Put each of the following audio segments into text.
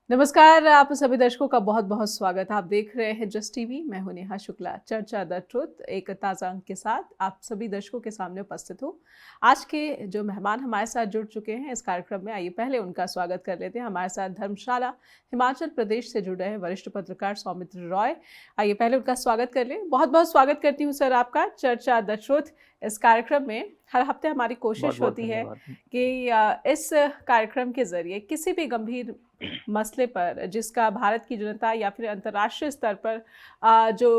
नमस्कार, आप सभी दर्शकों का बहुत बहुत स्वागत। आप देख रहे हैं जस्ट टीवी। मैं हूं नेहा शुक्ला। चर्चा द ट्रुथ एक ताज़ा अंक के साथ आप सभी दर्शकों के सामने उपस्थित हूं। आज के जो मेहमान हमारे साथ जुड़ चुके हैं इस कार्यक्रम में, आइए पहले उनका स्वागत कर लेते हैं। हमारे साथ धर्मशाला हिमाचल प्रदेश से जुड़े हैं वरिष्ठ पत्रकार सौमित्र रॉय। आइए पहले उनका स्वागत कर लें। बहुत बहुत स्वागत करती हूँ सर आपका चर्चा द ट्रुथ इस कार्यक्रम में। हर हफ्ते हमारी बहुत कोशिश बहुत होती है धन्यवाद। कि इस कार्यक्रम के जरिए किसी भी गंभीर मसले पर जिसका भारत की जनता या फिर अंतर्राष्ट्रीय स्तर पर जो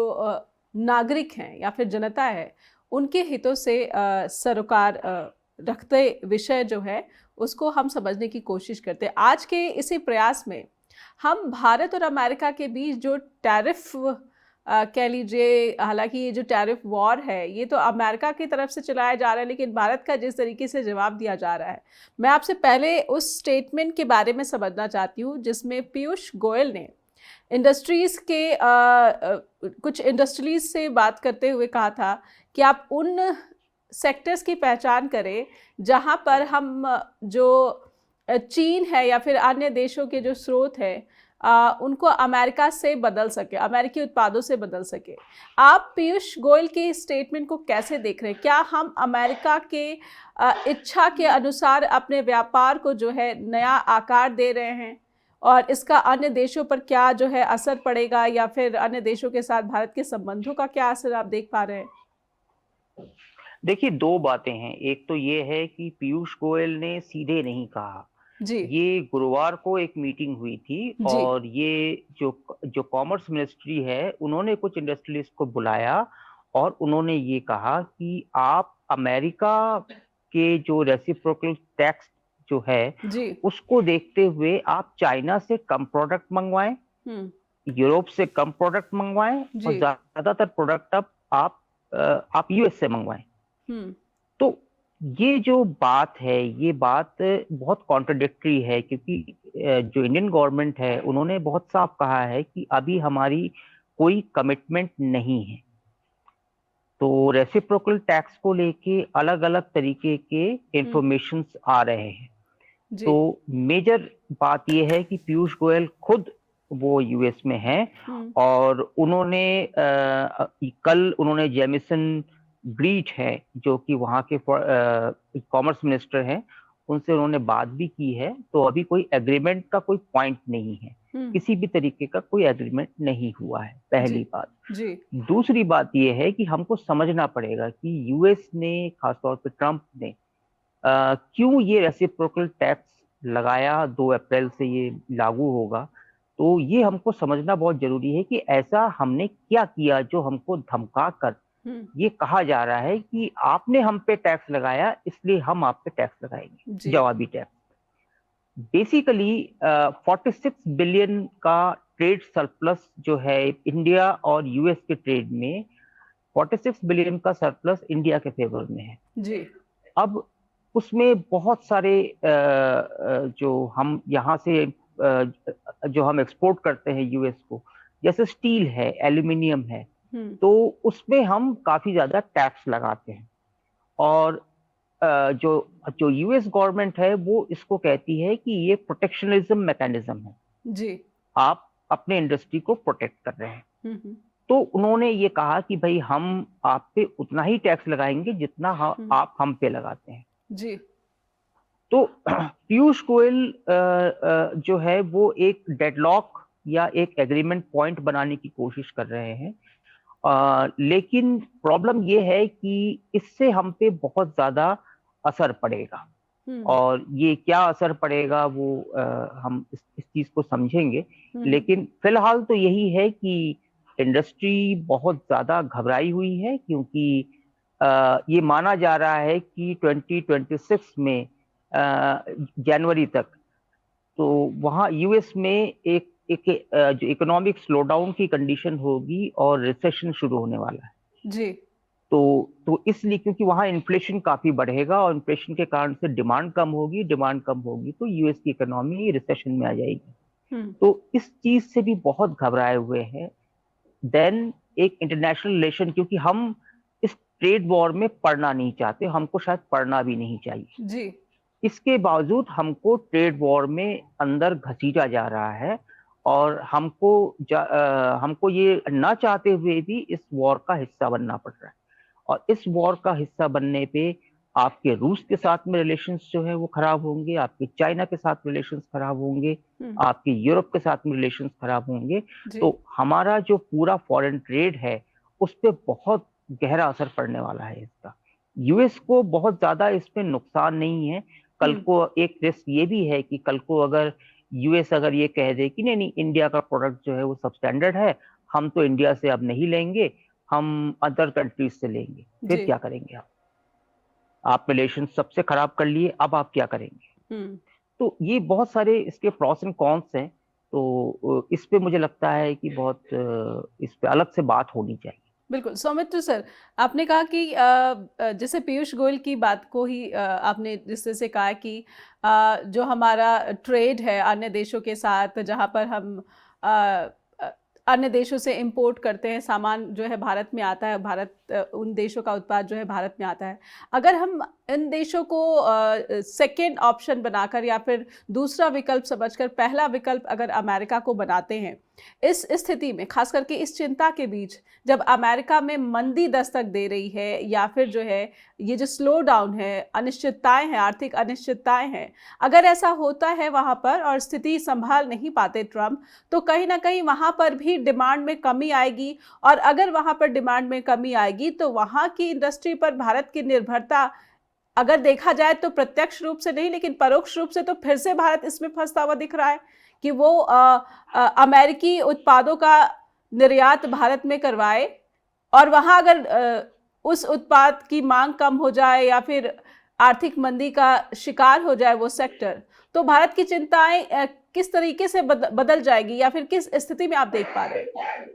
नागरिक हैं या फिर जनता है उनके हितों से सरोकार रखते विषय जो है उसको हम समझने की कोशिश करते हैं। आज के इसी प्रयास में हम भारत और अमेरिका के बीच जो टैरिफ कह लीजिए, हालांकि ये जो टैरिफ वॉर है ये तो अमेरिका की तरफ से चलाया जा रहा है, लेकिन भारत का जिस तरीके से जवाब दिया जा रहा है, मैं आपसे पहले उस स्टेटमेंट के बारे में समझना चाहती हूँ जिसमें पीयूष गोयल ने इंडस्ट्रीज़ के कुछ इंडस्ट्रीज से बात करते हुए कहा था कि आप उन सेक्टर्स की पहचान करें जहाँ पर हम जो चीन है या फिर अन्य देशों के जो स्रोत है उनको अमेरिका से बदल सके, अमेरिकी उत्पादों से बदल सके। आप पीयूष गोयल के स्टेटमेंट को कैसे देख रहे हैं? क्या हम अमेरिका के इच्छा के अनुसार अपने व्यापार को जो है नया आकार दे रहे हैं और इसका अन्य देशों पर क्या जो है असर पड़ेगा, या फिर अन्य देशों के साथ भारत के संबंधों का क्या असर आप देख पा रहे हैं? देखिए, दो बातें हैं। एक तो ये है कि पीयूष गोयल ने सीधे नहीं कहा। जी ये गुरुवार को एक मीटिंग हुई थी जी। और ये जो जो कॉमर्स मिनिस्ट्री है उन्होंने कुछ इंडस्ट्रियलिस्ट को बुलाया और उन्होंने ये कहा कि आप अमेरिका के जो रेसिप्रोकल टैक्स जो है जी। उसको देखते हुए आप चाइना से कम प्रोडक्ट मंगवाएं, हम्म। यूरोप से कम प्रोडक्ट मंगवाएं और जी। ज्यादातर प्रोडक्ट अब आप यूएस से मंगवाएं। हम्म। तो ये जो बात है ये बात बहुत कॉन्ट्रडिक्टरी है, क्योंकि जो इंडियन गवर्नमेंट है उन्होंने बहुत साफ कहा है कि अभी हमारी कोई कमिटमेंट नहीं है। तो रेसिप्रोकल टैक्स को लेके अलग अलग तरीके के इंफॉर्मेशंस आ रहे हैं। जी। तो मेजर बात यह है कि पीयूष गोयल खुद वो यूएस में हैं और उन्होंने कल उन्होंने जेमिसन ब्रीट है जो कि वहाँ के कॉमर्स मिनिस्टर हैं, उनसे उन्होंने बात भी की है। तो अभी कोई एग्रीमेंट का कोई पॉइंट नहीं है, किसी भी तरीके का कोई एग्रीमेंट नहीं हुआ है, पहली जी बात। जी। दूसरी बात यह है कि हमको समझना पड़ेगा कि यूएस ने, खासतौर पर ट्रंप ने, क्यों ये रेसिप्रोकल टैक्स लगाया। 2 अप्रैल से ये लागू होगा। तो ये हमको समझना बहुत जरूरी है कि ऐसा हमने क्या किया जो हमको धमका कर ये कहा जा रहा है कि आपने हम पे टैक्स लगाया इसलिए हम आप पे टैक्स लगाएंगे, जी। जवाबी टैक्स। बेसिकली 46 बिलियन का ट्रेड सरप्लस जो है इंडिया और यूएस के ट्रेड में, 46 बिलियन का सरप्लस इंडिया के फेवर में है। जी। अब उसमें बहुत सारे जो हम यहाँ से जो हम एक्सपोर्ट करते हैं यूएस को, जैसे स्टील है, एल्यूमिनियम है, तो उसमें हम काफी ज्यादा टैक्स लगाते हैं। और जो जो यूएस गवर्नमेंट है वो इसको कहती है कि ये प्रोटेक्शनिज्म मैकेनिज्म है, जी। आप अपने इंडस्ट्री को प्रोटेक्ट कर रहे हैं। तो उन्होंने ये कहा कि भाई हम आप पे उतना ही टैक्स लगाएंगे जितना आप हम पे लगाते हैं। जी। तो पीयूष गोयल जो है वो एक डेडलॉक या एक एग्रीमेंट पॉइंट बनाने की कोशिश कर रहे हैं। लेकिन प्रॉब्लम ये है कि इससे हम पे बहुत ज्यादा असर पड़ेगा। और ये क्या असर पड़ेगा वो हम इस चीज को समझेंगे। लेकिन फिलहाल तो यही है कि इंडस्ट्री बहुत ज्यादा घबराई हुई है, क्योंकि ये माना जा रहा है कि 2026 में जनवरी तक तो वहाँ यूएस में एक जो इकोनॉमिक स्लोडाउन की कंडीशन होगी और रिसेशन शुरू होने वाला है। जी। तो इसलिए, क्योंकि वहाँ इन्फ्लेशन काफी बढ़ेगा और इन्फ्लेशन के कारण से डिमांड कम होगी, डिमांड कम होगी तो यूएस की इकोनॉमी रिसेशन में आ जाएगी। तो इस चीज से भी बहुत घबराए हुए हैं। देन एक इंटरनेशनल रिलेशन, क्योंकि हम इस ट्रेड वॉर में पड़ना नहीं चाहते, हमको शायद पड़ना भी नहीं चाहिए। जी। इसके बावजूद हमको ट्रेड वॉर में अंदर घसीटा जा रहा है, और हमको ये ना चाहते हुए भी इस वॉर का हिस्सा बनना पड़ रहा है। और इस वॉर का हिस्सा बनने पे आपके रूस के साथ में रिलेशंस जो है वो खराब होंगे, आपके चाइना के साथ रिलेशंस खराब होंगे, आपके यूरोप के साथ में रिलेशंस खराब होंगे। तो हमारा जो पूरा फॉरेन ट्रेड है उस पर बहुत गहरा असर पड़ने वाला है इसका। यूएस को बहुत ज्यादा इसमें नुकसान नहीं है। कल को एक रिस्क ये भी है कि कल को अगर यूएस अगर ये कह दे कि नहीं नहीं, इंडिया का प्रोडक्ट जो है वो सब स्टैंडर्ड है, हम तो इंडिया से अब नहीं लेंगे, हम अदर कंट्रीज से लेंगे, फिर क्या करेंगे आप रिलेशन सबसे खराब कर लिए, अब आप क्या करेंगे? तो ये बहुत सारे इसके प्रॉस एंड कॉन्स हैं। तो इस पे मुझे लगता है कि बहुत इस पे अलग से बात होनी चाहिए। बिल्कुल। सौमित्र सर, आपने कहा कि जैसे पीयूष गोयल की बात को ही आपने जिस तरह से कहा कि जो हमारा ट्रेड है अन्य देशों के साथ, जहाँ पर हम अन्य देशों से इंपोर्ट करते हैं, सामान जो है भारत में आता है, भारत उन देशों का उत्पाद जो है भारत में आता है। अगर हम इन देशों को सेकेंड ऑप्शन बनाकर या फिर दूसरा विकल्प समझकर पहला विकल्प अगर अमेरिका को बनाते हैं, इस स्थिति में खास करके इस चिंता के बीच जब अमेरिका में मंदी दस्तक दे रही है या फिर जो है ये जो स्लो डाउन है, अनिश्चितताएं हैं, आर्थिक अनिश्चितताएं हैं, अगर ऐसा होता है वहाँ पर और स्थिति संभाल नहीं पाते ट्रम्प, तो कहीं ना कहीं वहाँ पर भी डिमांड में कमी आएगी। और अगर वहाँ पर डिमांड में कमी आएगी तो वहाँ की इंडस्ट्री पर भारत की निर्भरता अगर देखा जाए तो प्रत्यक्ष रूप से नहीं लेकिन परोक्ष रूप से तो फिर से भारत इसमें फंसता हुआ दिख रहा है कि वो अमेरिकी उत्पादों का निर्यात भारत में करवाए और वहाँ अगर उस उत्पाद की मांग कम हो जाए या फिर आर्थिक मंदी का शिकार हो जाए वो सेक्टर, तो भारत की चिंताएं किस तरीके से बदल जाएगी या फिर किस स्थिति में आप देख पा रहे हैं?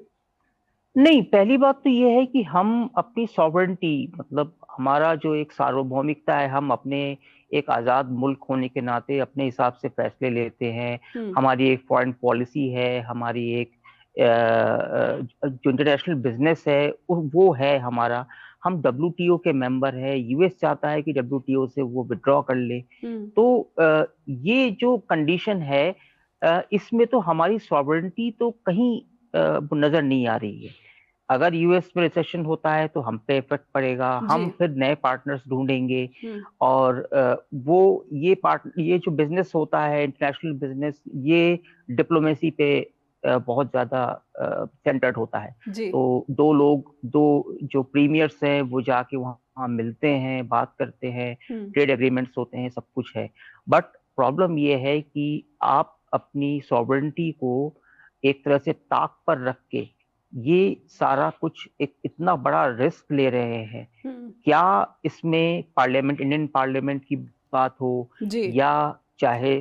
नहीं, पहली बात तो ये है कि हम अपनी सॉवरेंटी, मतलब हमारा जो एक सार्वभौमिकता है, हम अपने एक आजाद मुल्क होने के नाते अपने हिसाब से फैसले लेते हैं। हमारी एक फॉरेन पॉलिसी है, हमारी एक जो इंटरनेशनल बिजनेस है वो है हमारा। हम WTO के मेंबर है, यूएस चाहता है कि WTO से वो विड्रॉ कर ले। तो ये जो कंडीशन है इसमें तो हमारी सॉवरेंटी तो कहीं नजर नहीं आ रही है। अगर यूएस में रिसेशन होता है तो हम पे इफेक्ट पड़ेगा, हम फिर नए पार्टनर्स ढूंढेंगे, और वो ये जो बिजनेस होता है इंटरनेशनल बिजनेस, ये डिप्लोमेसी पे बहुत ज्यादा सेंटर्ड होता है। तो दो जो प्रीमियर्स हैं वो जाके वहाँ मिलते हैं, बात करते हैं, ट्रेड एग्रीमेंट्स होते हैं, सब कुछ है। बट प्रॉब्लम ये है कि आप अपनी सॉवरेंटी को एक तरह से ताक पर रख के ये सारा कुछ एक इतना बड़ा रिस्क ले रहे हैं। क्या इसमें पार्लियामेंट, इंडियन पार्लियामेंट की बात हो या चाहे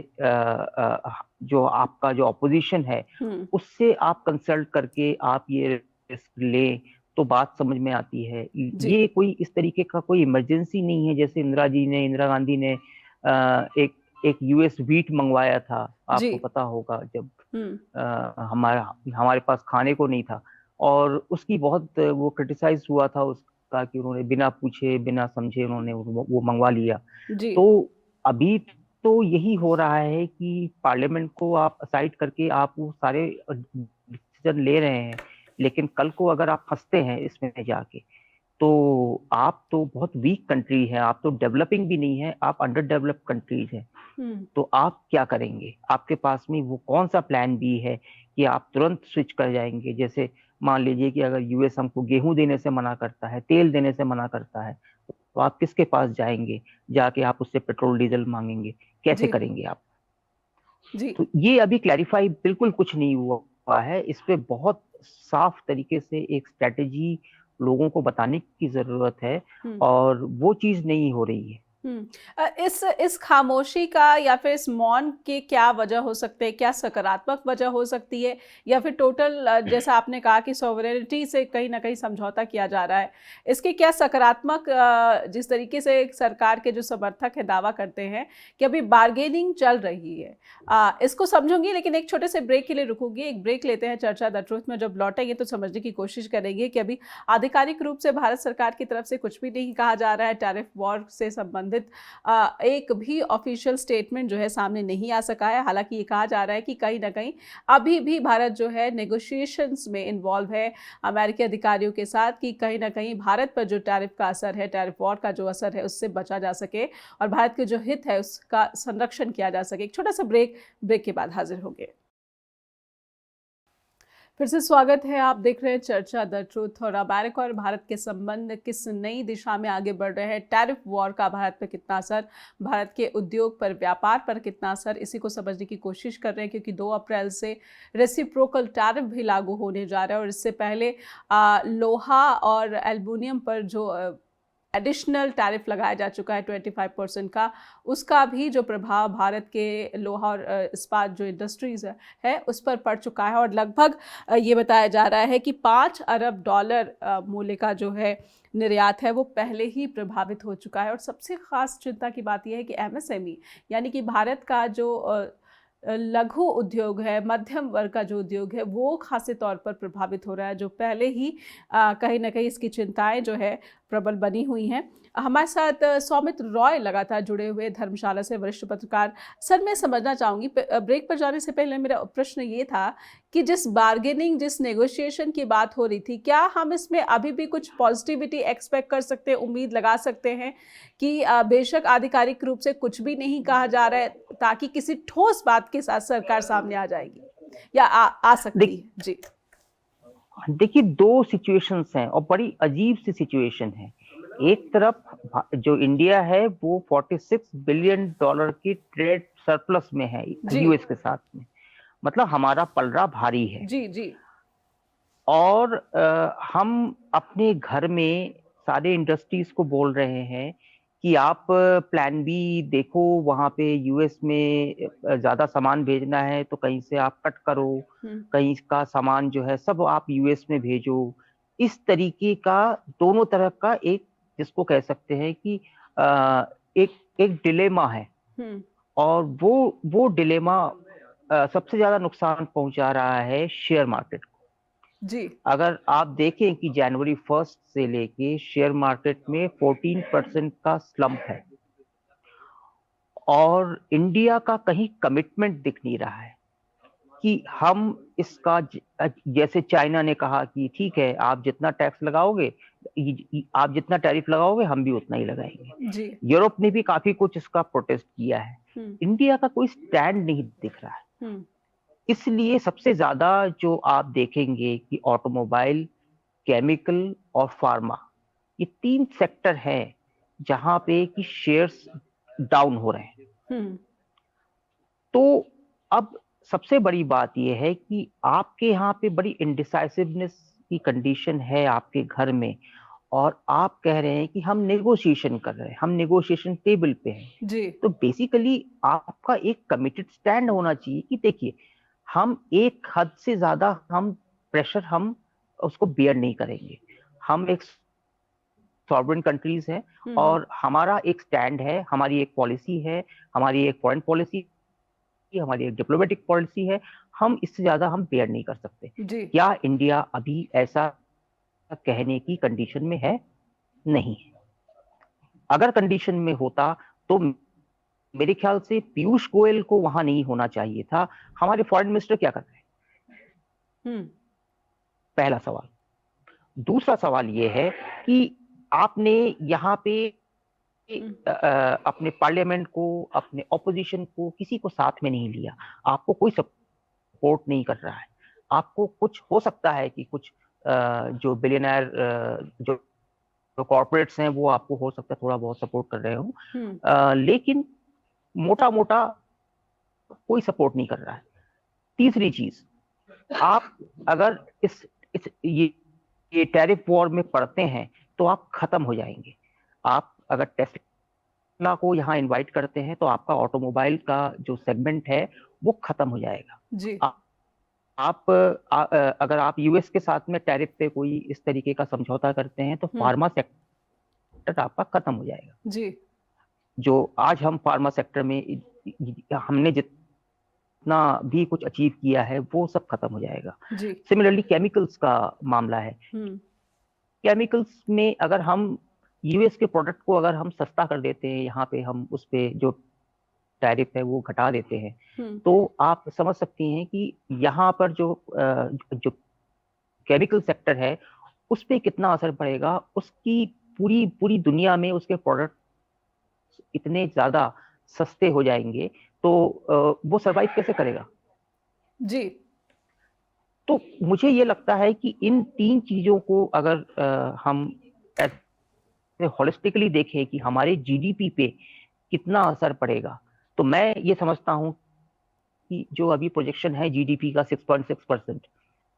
जो आपका जो ऑपोजिशन है उससे आप कंसल्ट करके आप ये रिस्क लें तो बात समझ में आती है। ये कोई इस तरीके का कोई इमरजेंसी नहीं है जैसे इंदिरा गांधी ने एक यूएस व्हीट मंगवाया था, आपको पता होगा, जब हमारे पास खाने को नहीं था, और उसकी बहुत वो क्रिटिसाइज हुआ था उसका कि उन्होंने बिना पूछे बिना समझे उन्होंने वो मंगवा लिया। तो अभी तो यही हो रहा है कि पार्लियामेंट को आप असाइड करके आप वो सारे डिसीजन ले रहे हैं, लेकिन कल को अगर आप फंसते हैं इसमें जाके तो आप तो बहुत वीक कंट्री है, आप तो डेवलपिंग भी नहीं है, आप अंडर डेवलप्ड कंट्रीज है। तो आप क्या करेंगे? आपके पास में वो कौन सा प्लान बी है कि आप तुरंत स्विच कर जाएंगे? जैसे मान लीजिए कि अगर यूएस हमको गेहूं देने से मना करता है, तेल देने से मना करता है, तो आप किसके पास जाएंगे? जाके आप उससे पेट्रोल डीजल मांगेंगे? कैसे करेंगे आप? तो ये अभी क्लैरिफाई बिल्कुल कुछ नहीं हुआ है। इस पे बहुत साफ तरीके से एक स्ट्रेटेजी लोगों को बताने की जरूरत है और वो चीज नहीं हो रही है। इस खामोशी का या फिर इस मौन के क्या वजह हो सकते हैं? क्या सकारात्मक वजह हो सकती है या फिर टोटल जैसा आपने कहा कि सॉवरेनिटी से कहीं ना कहीं समझौता किया जा रहा है, इसके क्या सकारात्मक, जिस तरीके से सरकार के जो समर्थक है दावा करते हैं कि अभी बार्गेनिंग चल रही है, इसको समझूंगी, लेकिन एक छोटे से ब्रेक के लिए रुकूंगी। एक ब्रेक लेते हैं चर्चा द ट्रूथ में। जब लौटेंगे तो समझने की कोशिश करेंगे कि अभी आधिकारिक रूप से भारत सरकार की तरफ से कुछ भी नहीं कहा जा रहा है टैरिफ वॉर से संबंधित, संबंधित एक भी ऑफिशियल स्टेटमेंट जो है सामने नहीं आ सका है। हालांकि ये कहा जा रहा है कि कहीं ना कहीं अभी भी भारत जो है नेगोशिएशंस में इन्वॉल्व है अमेरिकी अधिकारियों के साथ, कि कहीं ना कहीं भारत पर जो टैरिफ का असर है, टैरिफ वॉर का जो असर है, उससे बचा जा सके और भारत के जो हित है उसका संरक्षण किया जा सके। एक छोटा सा ब्रेक के बाद हाजिर होंगे। फिर से स्वागत है, आप देख रहे हैं चर्चा द ट्रूथ। और अमेरिका और भारत के संबंध किस नई दिशा में आगे बढ़ रहे हैं, टैरिफ वॉर का भारत पर कितना असर, भारत के उद्योग पर, व्यापार पर कितना असर, इसी को समझने की कोशिश कर रहे हैं। क्योंकि 2 अप्रैल से रेसिप्रोकल टैरिफ भी लागू होने जा रहा है और इससे पहले लोहा और एल्युमिनियम पर जो एडिशनल टैरिफ लगाया जा चुका है 25% का, उसका भी जो प्रभाव भारत के लोहा और इस्पात जो इंडस्ट्रीज है उस पर पड़ चुका है। और लगभग ये बताया जा रहा है कि $5 अरब मूल्य का जो है निर्यात है वो पहले ही प्रभावित हो चुका है। और सबसे ख़ास चिंता की बात यह है कि MSME यानी कि भारत का जो लघु उद्योग है, मध्यम वर्ग का जो उद्योग है, वो खासे तौर पर प्रभावित हो रहा है, जो पहले ही कहीं ना कहीं इसकी चिंताएं जो है प्रबल बनी हुई हैं। हमारे साथ सौमित्र रॉय लगातार जुड़े हुए, धर्मशाला से वरिष्ठ पत्रकार। सर, मैं समझना चाहूँगी, ब्रेक पर जाने से पहले मेरा प्रश्न ये था कि जिस बार्गेनिंग, जिस नेगोशिएशन की बात हो रही थी, क्या हम इसमें अभी भी कुछ पॉजिटिविटी एक्सपेक्ट कर सकते हैं, उम्मीद लगा सकते हैं कि बेशक आधिकारिक रूप से कुछ भी नहीं कहा जा रहा है, ताकि किसी ठोस बात के साथ सरकार सामने आ जाएगी या आ सकती है? जी देखिए, 2 सिचुएशंस हैं और बड़ी अजीब सी सिचुएशन है। एक तरफ जो इंडिया है वो $46 बिलियन की ट्रेड सरप्लस में है यूएस के साथ में, मतलब हमारा पलड़ा भारी है। जी जी। और हम अपने घर में सारे इंडस्ट्रीज को बोल रहे हैं कि आप प्लान बी देखो, वहां पे यूएस में ज्यादा सामान भेजना है तो कहीं से आप कट करो, कहीं का सामान जो है सब आप यूएस में भेजो। इस तरीके का दोनों तरफ का एक, जिसको कह सकते हैं कि एक डिलेमा है। और वो डिलेमा सबसे ज्यादा नुकसान पहुंचा रहा है शेयर मार्केट को। जी। अगर आप देखें कि जनवरी 1 से लेके शेयर मार्केट में 14% का स्लम्प है और इंडिया का कहीं कमिटमेंट दिख नहीं रहा है कि हम इसका, जैसे चाइना ने कहा कि ठीक है, आप जितना टैक्स लगाओगे, आप जितना टैरिफ लगाओगे हम भी उतना ही लगाएंगे। यूरोप ने भी काफी कुछ इसका प्रोटेस्ट किया है। इंडिया का कोई स्टैंड नहीं दिख रहा है। इसलिए सबसे ज्यादा जो आप देखेंगे कि ऑटोमोबाइल, केमिकल और फार्मा, ये 3 सेक्टर हैं जहां पे कि शेयर्स डाउन हो रहे हैं। तो अब सबसे बड़ी बात यह है कि आपके यहाँ पे बड़ी इंडिसाइसिवनेस की कंडीशन है आपके घर में, और आप कह रहे हैं कि हम नेगोशिएशन कर रहे हैं, हम नेगोशिएशन टेबल पे हैं जी। तो बेसिकली आपका एक कमिटेड स्टैंड होना चाहिए कि देखिए, हम एक हद से ज्यादा हम प्रेशर हम उसको बेयर नहीं करेंगे। हम एक सॉवरेन कंट्रीज हैं और हमारा एक स्टैंड है, हमारी एक पॉलिसी है, हमारी एक फॉरेन पॉलिसी, हमारी एक डिप्लोमेटिक पॉलिसी है। हम इससे ज्यादा हम बेयर नहीं कर सकते जी। क्या इंडिया अभी ऐसा कहने की कंडीशन में है? नहीं है। अगर कंडीशन में होता तो मेरे ख्याल से पीयूष गोयल को वहां नहीं होना चाहिए था। हमारे फॉरेन मिनिस्टर क्या कर रहे हैं? पहला सवाल। दूसरा सवाल यह है कि आपने यहाँ पे अपने पार्लियामेंट को, अपने ऑपोजिशन को, किसी को साथ में नहीं लिया। आपको कोई सपोर्ट नहीं कर रहा है। आपको कुछ हो सकता है कि कुछ जो बिलियनर जो कॉर्पोरेट्स हैं वो आपको हो सकता है थोड़ा बहुत सपोर्ट कर रहे हो, लेकिन मोटा मोटा कोई सपोर्ट नहीं कर रहा है। तीसरी चीज, आप अगर ये टैरिफ वॉर में पड़ते हैं तो आप खत्म हो जाएंगे। आप अगर टेस्ला को यहाँ इनवाइट करते हैं तो आपका ऑटोमोबाइल का जो सेगमेंट है वो खत्म हो जाएगा जी। अगर आप यूएस के साथ में टैरिफ पे कोई इस तरीके का समझौता करते हैं तो फार्मा सेक्टर आपका खत्म हो जाएगा जी। जो आज हम फार्मा सेक्टर में हमने जितना भी कुछ अचीव किया है वो सब खत्म हो जाएगा। सिमिलरली केमिकल्स का मामला है। केमिकल्स में अगर हम यूएस के प्रोडक्ट को अगर हम सस्ता कर देते हैं, यहाँ पे हम उस पे जो टैरिफ है वो घटा देते हैं, तो आप समझ सकती हैं कि यहाँ पर जो केमिकल सेक्टर है उस पे कितना असर पड़ेगा। उसकी पूरी पूरी दुनिया में उसके प्रोडक्ट इतने ज्यादा सस्ते हो जाएंगे, तो वो सरवाइव कैसे करेगा। जी। तो मुझे ये लगता है कि इन 3 चीजों को अगर हम होलिस्टिकली देखें कि हमारे जीडीपी पे कितना असर पड़ेगा, तो मैं ये समझता हूँ कि जो अभी प्रोजेक्शन है जीडीपी का 6.6%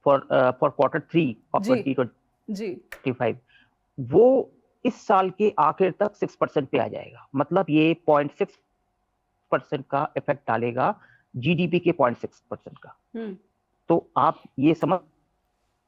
फॉर Q3 ऑफ 2025, वो इस साल के आखिर तक 6% पे आ जाएगा। मतलब ये 0.6% का इफेक्ट डालेगा जीडीपी के 0.6% का। तो आप ये समझ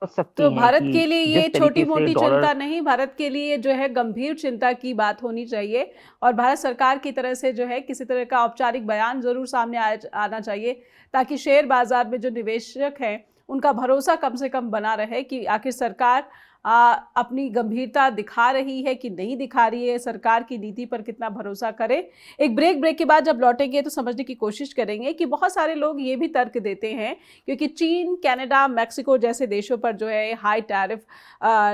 सकती तो हैं भारत कि के लिए ये जिस छोटी तरीके से मोटी डॉलर, चिंता नहीं, भारत के लिए जो है गंभीर चिंता की बात होनी चाहिए, और भारत सरकार की तरह से जो है किसी तरह का औपचारिक बयान जरूर सामने आना चाहिए, ताकि शेयर बाजार में जो निवेशक हैं उनका भरोसा कम से कम बना रहे कि आखिर सरकार अपनी गंभीरता दिखा रही है कि नहीं दिखा रही है, सरकार की नीति पर कितना भरोसा करे। एक ब्रेक के बाद जब लौटेंगे तो समझने की कोशिश करेंगे कि बहुत सारे लोग ये भी तर्क देते हैं, क्योंकि चीन, कनाडा, मैक्सिको जैसे देशों पर जो है हाई टैरिफ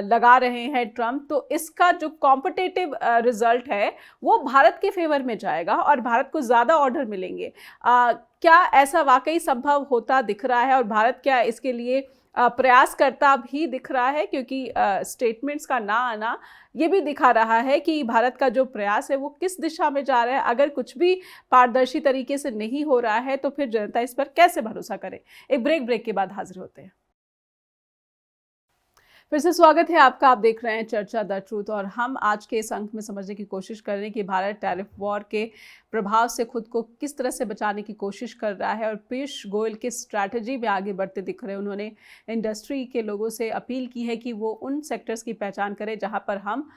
लगा रहे हैं ट्रंप, तो इसका जो कॉम्पिटिटिव रिजल्ट है वो भारत के फेवर में जाएगा और भारत को ज़्यादा ऑर्डर मिलेंगे। क्या ऐसा वाकई संभव होता दिख रहा है, और भारत क्या इसके लिए प्रयास करता भी दिख रहा है? क्योंकि स्टेटमेंट्स का ना आना ये भी दिखा रहा है कि भारत का जो प्रयास है वो किस दिशा में जा रहा है। अगर कुछ भी पारदर्शी तरीके से नहीं हो रहा है तो फिर जनता इस पर कैसे भरोसा करे। एक ब्रेक के बाद हाजिर होते हैं। फिर से स्वागत है आपका। आप देख रहे हैं चर्चा द ट्रूथ, और हम आज के इस अंक में समझने की कोशिश कर रहे हैं कि भारत टैरिफ वॉर के प्रभाव से खुद को किस तरह से बचाने की कोशिश कर रहा है, और पीयूष गोयल की स्ट्रैटेजी में आगे बढ़ते दिख रहे हैं। उन्होंने इंडस्ट्री के लोगों से अपील की है कि वो उन सेक्टर्स की पहचान करें जहां पर हम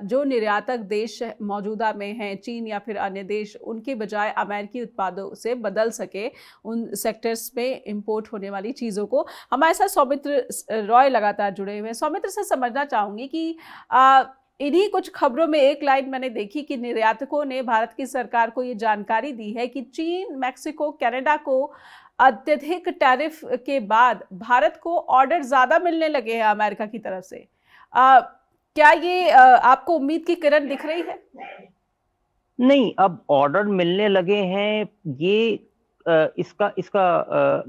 जो निर्यातक देश मौजूदा में हैं, चीन या फिर अन्य देश, उनके बजाय अमेरिकी उत्पादों से बदल सके उन सेक्टर्स में इंपोर्ट होने वाली चीज़ों को। हमारे साथ सौमित्र रॉय लगातार जुड़े हुए हैं। सौमित्र से समझना चाहूँगी कि इन्हीं कुछ खबरों में एक लाइन मैंने देखी कि निर्यातकों ने भारत की सरकार को ये जानकारी दी है कि चीन, मैक्सिको, कनाडा को अत्यधिक टैरिफ के बाद भारत को ऑर्डर ज़्यादा मिलने लगे हैं अमेरिका की तरफ से। क्या ये आपको उम्मीद की किरण दिख रही है? नहीं, अब ऑर्डर मिलने लगे हैं, ये इसका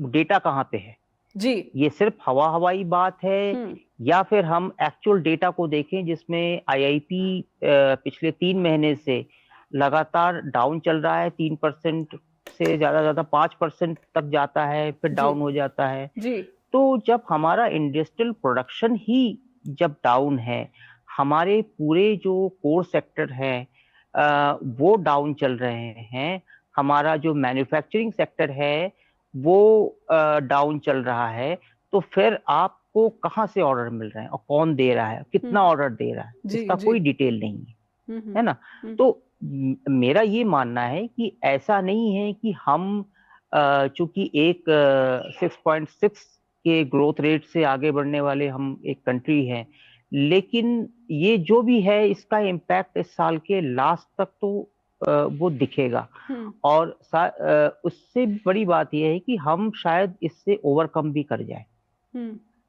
डेटा कहाँ पे है जी? ये सिर्फ हवाई बात है, या फिर हम एक्चुअल डेटा को देखें जिसमें आईआईपी पिछले 3 महीने से लगातार डाउन चल रहा है। 3% से ज्यादा 5% तक जाता है, फिर डाउन हो जाता है जी। तो जब हमारा इंडस्ट्रियल प्रोडक्शन ही जब डाउन है, हमारे पूरे जो कोर सेक्टर है वो डाउन चल रहे हैं, हमारा जो मैन्युफैक्चरिंग सेक्टर है वो डाउन चल रहा है, तो फिर आपको कहाँ से ऑर्डर मिल रहे हैं और कौन दे रहा है, कितना ऑर्डर दे रहा है, इसका कोई डिटेल नहीं है ना। तो मेरा ये मानना है कि ऐसा नहीं है कि हम चूंकि एक 6.6 के ग्रोथ रेट से आगे बढ़ने वाले हम एक कंट्री हैं, लेकिन ये जो भी है इसका इम्पैक्ट इस साल के लास्ट तक तो वो दिखेगा। और उससे बड़ी बात यह है कि हम शायद इससे ओवरकम भी कर जाए,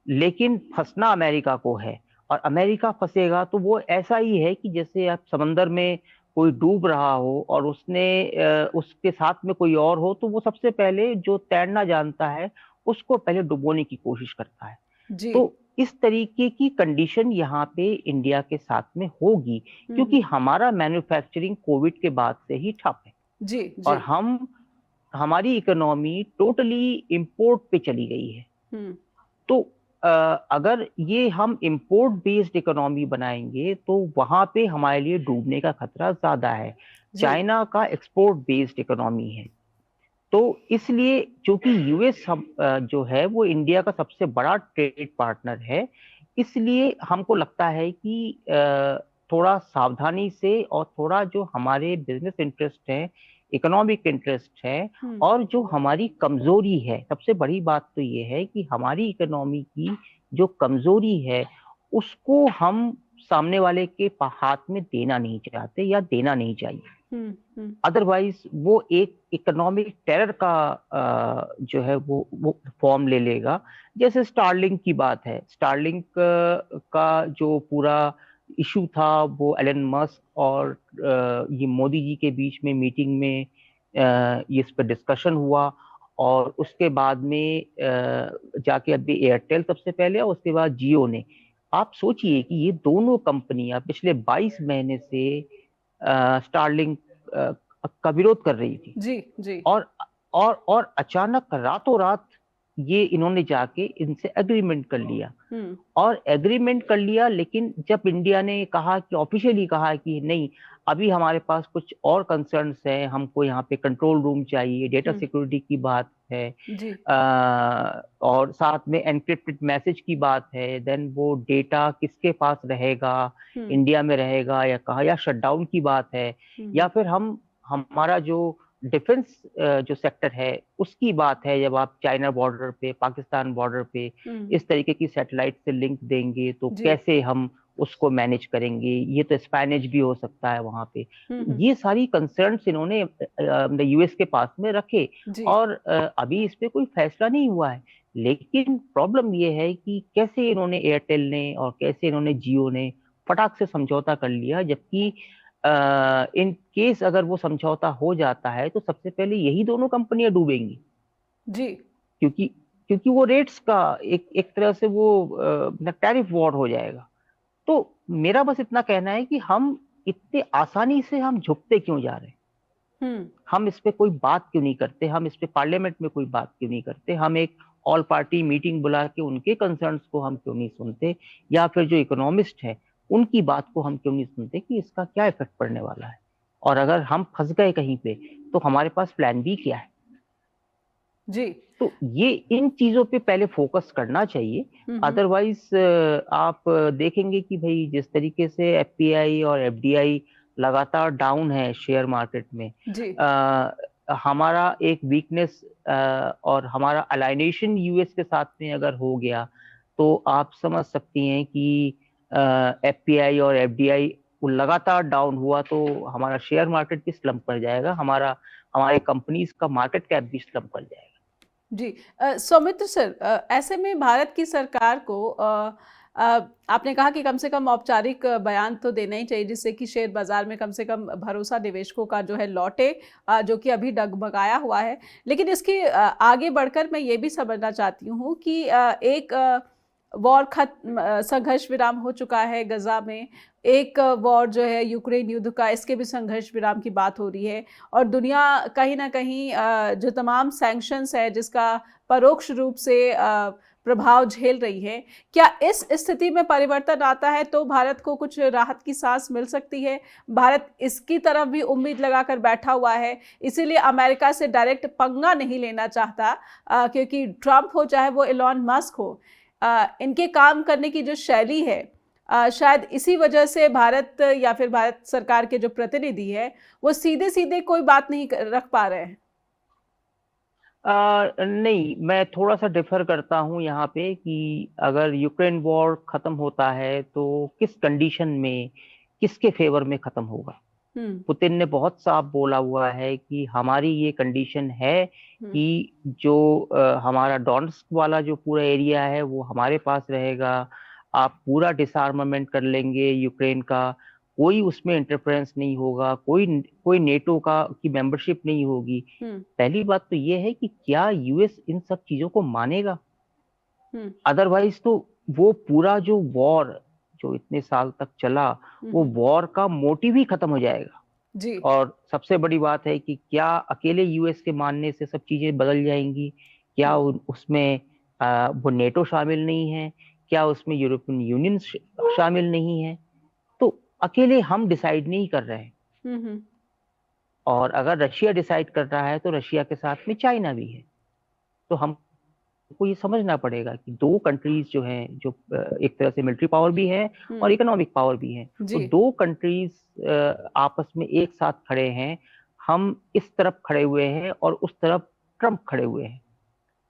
लेकिन फंसना अमेरिका को है, और अमेरिका फंसेगा तो वो ऐसा ही है कि जैसे आप समंदर में कोई डूब रहा हो और उसके साथ में कोई और हो, तो वो सबसे पहले जो तैरना जानता है उसको पहले डुबोने की कोशिश करता है जी। तो इस तरीके की कंडीशन यहाँ पे इंडिया के साथ में होगी, क्योंकि हमारा मैन्युफैक्चरिंग कोविड के बाद से ही ठप है जी। और हमारी इकोनॉमी टोटली इंपोर्ट पे चली गई है। तो अगर ये हम इंपोर्ट बेस्ड इकोनॉमी बनाएंगे तो वहां पे हमारे लिए डूबने का खतरा ज्यादा है। चाइना का एक्सपोर्ट बेस्ड इकोनॉमी है, तो इसलिए चूंकि यूएस जो है वो इंडिया का सबसे बड़ा ट्रेड पार्टनर है, इसलिए हमको लगता है कि थोड़ा सावधानी से और थोड़ा जो हमारे बिजनेस इंटरेस्ट है, इकोनॉमिक इंटरेस्ट है, और जो हमारी कमजोरी है, सबसे बड़ी बात तो ये है कि हमारी इकोनॉमी की जो कमजोरी है उसको हम सामने वाले के हाथ में देना नहीं चाहते या देना नहीं चाहिए। अदरवाइज वो एक इकोनॉमिक टेरर का जो है वो फॉर्म ले लेगा। जैसे स्टारलिंक की बात है, स्टारलिंक का जो पूरा इशू था वो एलन मस्क और ये मोदी जी के बीच में मीटिंग में ये इस पर डिस्कशन हुआ, और उसके बाद में जाके अभी एयरटेल सबसे पहले और उसके बाद जियो ने। आप सोचिए कि ये दोनों कंपनियां पिछले 22 महीने से स्टारलिंक का विरोध कर रही थी। जी जी। और अचानक रातों रात ये इन्होंने जाके इनसे एग्रीमेंट कर लिया, और एग्रीमेंट कर लिया। लेकिन जब इंडिया ने कहा कि ऑफिशियली कहा कि नहीं, अभी हमारे पास कुछ और कंसर्न्स हैं, हमको यहाँ पे कंट्रोल रूम चाहिए, डेटा सिक्योरिटी की बात है, जी। और साथ में एनक्रिप्टेड मैसेज की बात है, देन वो डेटा किसके पास रहेगा, इंडिया में रहेगा या कहाँ, या शटडाउन की बात है, या फिर हमारा जो डिफेंस जो सेक्टर है उसकी बात है। जब आप चाइना बॉर्डर पे, पाकिस्तान बॉर्डर पे इस तरीके की सैटेलाइट से लिंक देंगे तो कैसे हम उसको मैनेज करेंगे, ये तो स्पैनेज भी हो सकता है वहां पे। ये सारी कंसर्न्स इन्होंने यूएस के पास में रखे, और अभी इस पे कोई फैसला नहीं हुआ है। लेकिन प्रॉब्लम ये है कि कैसे इन्होंने, एयरटेल ने और कैसे इन्होंने जियो ने फटाक से समझौता कर लिया, जबकि इन केस अगर वो समझौता हो जाता है तो सबसे पहले यही दोनों कंपनियां डूबेंगी जी, क्योंकि वो रेट्स का एक तरह से वो टैरिफ वॉर हो जाएगा। तो मेरा बस इतना कहना है कि हम इतने आसानी से हम झुकते क्यों जा रहे हैं, हम इस पे कोई बात क्यों नहीं करते, हम इस पे पार्लियामेंट में कोई बात क्यों नहीं करते, हम एक ऑल पार्टी मीटिंग बुला के उनके कंसर्न्स को हम क्यों नहीं सुनते, या फिर जो इकोनॉमिस्ट है उनकी बात को हम क्यों नहीं सुनते कि इसका क्या इफेक्ट पड़ने वाला है, और अगर हम फंस गए कहीं पे तो हमारे पास प्लान बी क्या है। जी, तो ये इन चीजों पे पहले फोकस करना चाहिए। अदरवाइज आप देखेंगे कि भाई जिस तरीके से एफपीआई और एफडीआई लगातार डाउन है शेयर मार्केट में, हमारा एक वीकनेस और हमारा अलाइनेशन यूएस के साथ में अगर हो गया तो आप समझ सकती हैं कि एफपीआई और एफडीआई लगातार डाउन हुआ तो हमारा शेयर मार्केट भी स्लम्प कर जाएगा, हमारे कंपनीज का मार्केट कैप भी स्लम्प कर जाएगा। जी, सौमित्र सर, ऐसे में भारत की सरकार को आपने कहा कि कम से कम औपचारिक बयान तो देना ही चाहिए, जिससे कि शेयर बाजार में कम से कम भरोसा निवेशकों का जो है लौटे, जो कि अभी डगमगाया हुआ है। लेकिन इसके आगे बढ़कर मैं ये भी समझना चाहती हूँ कि एक वॉर संघर्ष विराम हो चुका है गजा में, एक वॉर जो है यूक्रेन युद्ध का, इसके भी संघर्ष विराम की बात हो रही है, और दुनिया कहीं ना कहीं जो तमाम सैंक्शंस है जिसका परोक्ष रूप से प्रभाव झेल रही है। क्या इस स्थिति में परिवर्तन आता है तो भारत को कुछ राहत की सांस मिल सकती है? भारत इसकी तरफ भी उम्मीद लगाकर बैठा हुआ है, इसीलिए अमेरिका से डायरेक्ट पंगा नहीं लेना चाहता, क्योंकि ट्रंप हो चाहे वो एलॉन मस्क हो, इनके काम करने की जो शैली है, शायद इसी वजह से भारत या फिर भारत सरकार के जो प्रतिनिधि है वो सीधे सीधे कोई बात नहीं रख पा रहे हैं। नहीं, मैं थोड़ा सा डिफर करता हूं यहाँ पे कि अगर यूक्रेन वॉर खत्म होता है तो किस कंडीशन में, किसके फेवर में खत्म होगा। पुतिन ने बहुत साफ बोला हुआ है कि हमारी ये कंडीशन है कि जो हमारा डोनेट्स्क वाला जो पूरा एरिया है वो हमारे पास रहेगा, आप पूरा डिसआर्मामेंट कर लेंगे यूक्रेन का, कोई उसमें इंटरफेरेंस नहीं होगा, कोई नेटो की मेंबरशिप नहीं होगी। पहली बात तो ये है कि क्या यूएस इन सब चीजों को मानेगा? अदरवाइज तो वो पूरा जो वॉर जो इतने साल तक चला, वो वॉर का मोटिव ही खत्म हो जाएगा जी। और सबसे बड़ी बात है कि क्या अकेले यूएस के मानने से सब चीजें बदल जाएंगी? क्या उसमें वो नेटो शामिल नहीं है? क्या उसमें यूरोपियन यूनियन शामिल नहीं है? तो अकेले हम डिसाइड नहीं कर रहे हैं, और अगर रशिया डिसाइड कर रहा है तो रशिया के साथ में चाइना भी है। तो हमको ये समझना पड़ेगा कि दो कंट्रीज जो हैं, जो एक तरह से मिलिट्री पावर भी है और इकोनॉमिक पावर भी है, तो दो कंट्रीज आपस में एक साथ खड़े हैं। हम इस तरफ खड़े हुए हैं और उस तरफ ट्रंप खड़े हुए हैं।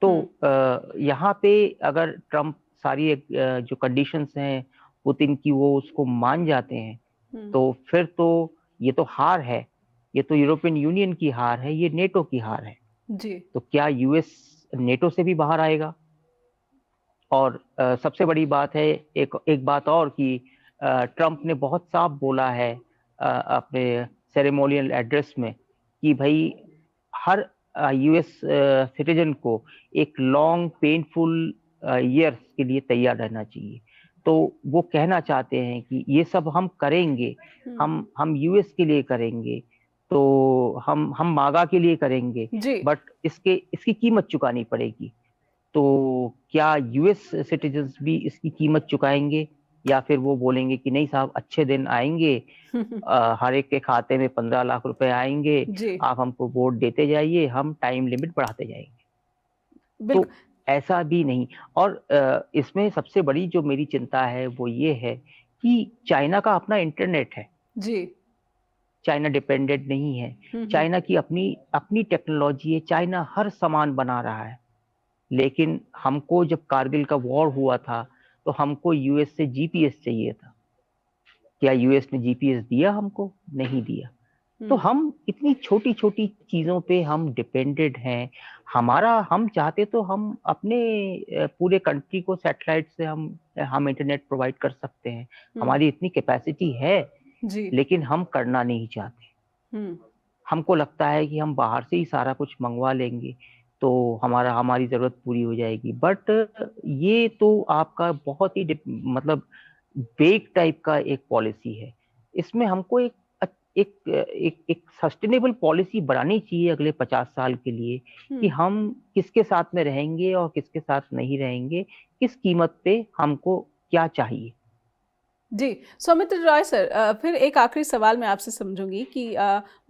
तो यहाँ पे अगर ट्रंप सारी जो कंडीशंस हैं पुतिन की वो उसको मान जाते हैं, हम्म। तो फिर तो ये तो हार है, ये तो यूरोपियन यूनियन की हार है, ये नेटो की हार है। जी। तो क्या यूएस नेटो से भी बाहर आएगा? और सबसे बड़ी बात है, एक एक बात और कि ट्रम्प ने बहुत साफ बोला है अपने सेरेमोनियल एड्रेस में कि भाई हर यूएस सिटीजन को एक लॉन्ग पेनफुल ईयर्स के लिए तैयार रहना चाहिए। तो वो कहना चाहते हैं कि ये सब हम करेंगे, हम यूएस के लिए करेंगे, तो हम मागा के लिए करेंगे, जी। बट इसकी कीमत चुकानी पड़ेगी। तो क्या यूएस सिटीजन्स भी इसकी कीमत चुकाएंगे, या फिर वो बोलेंगे कि नहीं साहब, अच्छे दिन आएंगे, हर एक के खाते में 15 लाख रुपए आएंगे, जी। आप हमको वोट देते जाइए, हम टाइम लिमिट बढ़ाते जाएंगे। तो बिल्कुल। ऐसा भी नहीं। और इसमें सबसे बड़ी जो मेरी चिंता है वो ये है कि चाइना का अपना इंटरनेट है, जी। चाइना डिपेंडेंट नहीं है, चाइना की अपनी अपनी टेक्नोलॉजी है, चाइना हर सामान बना रहा है। लेकिन हमको जब कारगिल का वॉर हुआ था तो हमको यूएस से जीपीएस चाहिए था। क्या यूएस ने जीपीएस दिया हमको? नहीं दिया। तो हम इतनी छोटी छोटी चीजों पे हम डिपेंडेंट हैं। हम चाहते तो हम अपने पूरे कंट्री को सैटेलाइट से हम इंटरनेट प्रोवाइड कर सकते हैं, हमारी इतनी कैपेसिटी है, जी। लेकिन हम करना नहीं चाहते। हमको लगता है कि हम बाहर से ही सारा कुछ मंगवा लेंगे तो हमारी जरूरत पूरी हो जाएगी। बट ये तो आपका बहुत ही मतलब वेग टाइप का एक पॉलिसी है। इसमें हमको एक सस्टेनेबल पॉलिसी बनानी चाहिए अगले 50 साल के लिए, कि हम किसके साथ में रहेंगे और किसके साथ नहीं रहेंगे, किस कीमत पे हमको क्या चाहिए। जी। सौमित्र रॉय सर, फिर एक आखिरी सवाल मैं आपसे समझूंगी कि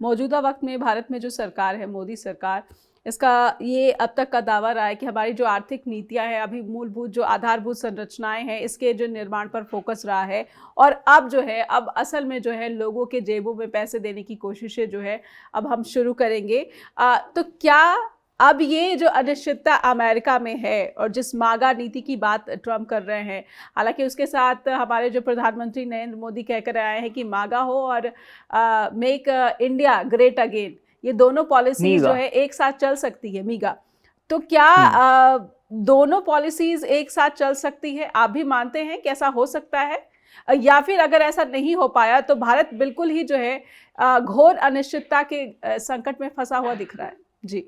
मौजूदा वक्त में भारत में जो सरकार है, मोदी सरकार, इसका ये अब तक का दावा रहा है कि हमारी जो आर्थिक नीतियां हैं, अभी मूलभूत जो आधारभूत संरचनाएं हैं, इसके जो निर्माण पर फोकस रहा है, और अब जो है, अब असल में जो है लोगों के जेबों में पैसे देने की कोशिशें जो है अब हम शुरू करेंगे। तो क्या अब ये जो अनिश्चितता अमेरिका में है और जिस मागा नीति की बात ट्रम्प कर रहे हैं, हालांकि उसके साथ हमारे जो प्रधानमंत्री नरेंद्र मोदी कहकर आए हैं कि मागा हो और मेक इंडिया ग्रेट अगेन, ये दोनों पॉलिसीज जो मीगा। है एक साथ चल सकती है, मीगा। तो क्या दोनों पॉलिसीज एक साथ चल सकती है? आप भी मानते हैं कि ऐसा हो सकता है, या फिर अगर ऐसा नहीं हो पाया तो भारत बिल्कुल ही जो है घोर अनिश्चितता के संकट में फंसा हुआ दिख रहा है? जी।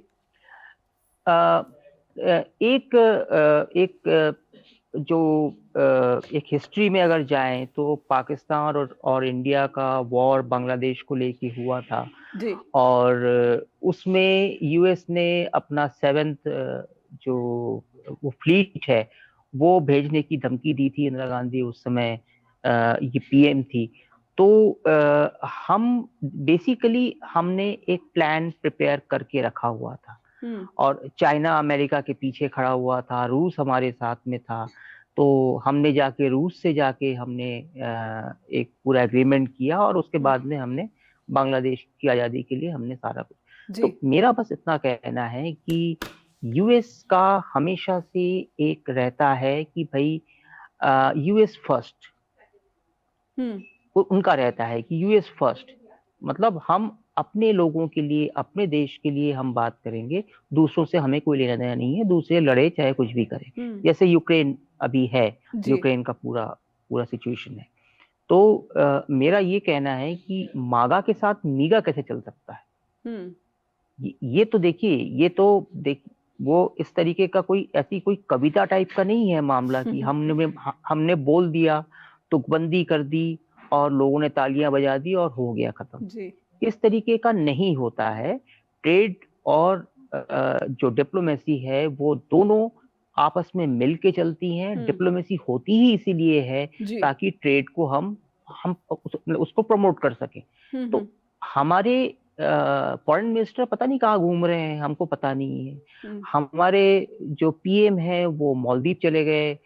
एक जो एक हिस्ट्री में अगर जाएं तो पाकिस्तान और इंडिया का वॉर बांग्लादेश को लेके हुआ था। जी। और उसमें यूएस ने अपना 7th जो वो फ्लीट है वो भेजने की धमकी दी थी। इंदिरा गांधी उस समय ये पीएम थी। तो हम बेसिकली हमने एक प्लान प्रिपेयर करके रखा हुआ था, और चाइना अमेरिका के पीछे खड़ा हुआ था, रूस हमारे साथ में था। तो हमने जाके रूस से जाके हमने एक पूरा एग्रीमेंट किया, और उसके बाद में हमने बांग्लादेश की आज़ादी के लिए हमने सारा कुछ। तो मेरा बस इतना कहना है कि यूएस का हमेशा से एक रहता है कि भाई यूएस फर्स्ट, उनका रहता है कि यूएस फर्स्ट, मतलब हम अपने लोगों के लिए, अपने देश के लिए हम बात करेंगे, दूसरों से हमें कोई लेना देना नहीं है, दूसरे लड़े चाहे कुछ भी करे। जैसे यूक्रेन अभी है, यूक्रेन का पूरा पूरा सिचुएशन है। तो मेरा ये कहना है कि मागा के साथ मीगा कैसे चल सकता है? ये तो देखिए, वो इस तरीके का कोई ऐसी कोई कविता टाइप का नहीं है मामला कि हमने बोल दिया, तुकबंदी कर दी और लोगों ने तालियां बजा दी और हो गया खत्म। इस तरीके का नहीं होता है। ट्रेड और जो डिप्लोमेसी है वो दोनों आपस में मिलके चलती हैं। डिप्लोमेसी होती ही इसीलिए है ताकि ट्रेड को हम उसको प्रमोट कर सके। तो हमारे फॉरेन मिनिस्टर पता नहीं कहाँ घूम रहे हैं, हमको पता नहीं है। हमारे जो पीएम है वो मालदीव चले गए।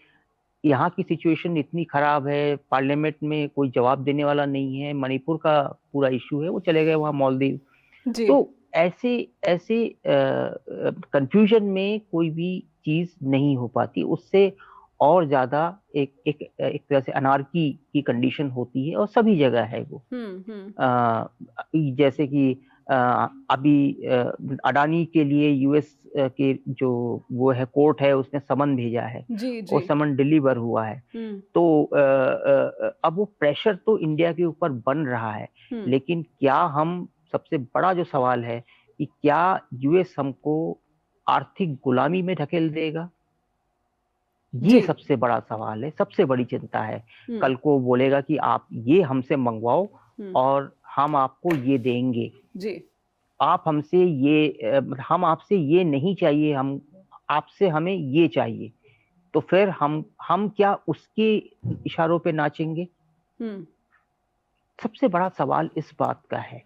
यहाँ की सिचुएशन इतनी खराब है, पार्लियामेंट में कोई जवाब देने वाला नहीं है, मणिपुर का पूरा इशू है, वो चले गए वहाँ मालदीव। तो ऐसे ऐसे कंफ्यूजन में कोई भी चीज नहीं हो पाती। उससे और ज्यादा एक तरह से अनार्की की कंडीशन होती है, और सभी जगह है वो। जैसे कि अभी अडानी के लिए यूएस के जो वो है कोर्ट है, उसने समन भेजा है, जी और जी। समन डिलीवर हुआ है। तो अब वो प्रेशर तो इंडिया के ऊपर बन रहा है, लेकिन क्या हम, सबसे बड़ा जो सवाल है कि क्या यूएस हमको आर्थिक गुलामी में ढकेल देगा? ये जी। सबसे बड़ा सवाल है, सबसे बड़ी चिंता है। हम्म कल को बोलेगा कि आप ये हमसे मंगवाओ हम्म। और हम आपको ये देंगे, जी आप हमसे ये हम आपसे ये नहीं चाहिए, हम आपसे हमें ये चाहिए, तो फिर हम क्या उसके इशारों पे नाचेंगे? हम्म। सबसे बड़ा सवाल इस बात का है।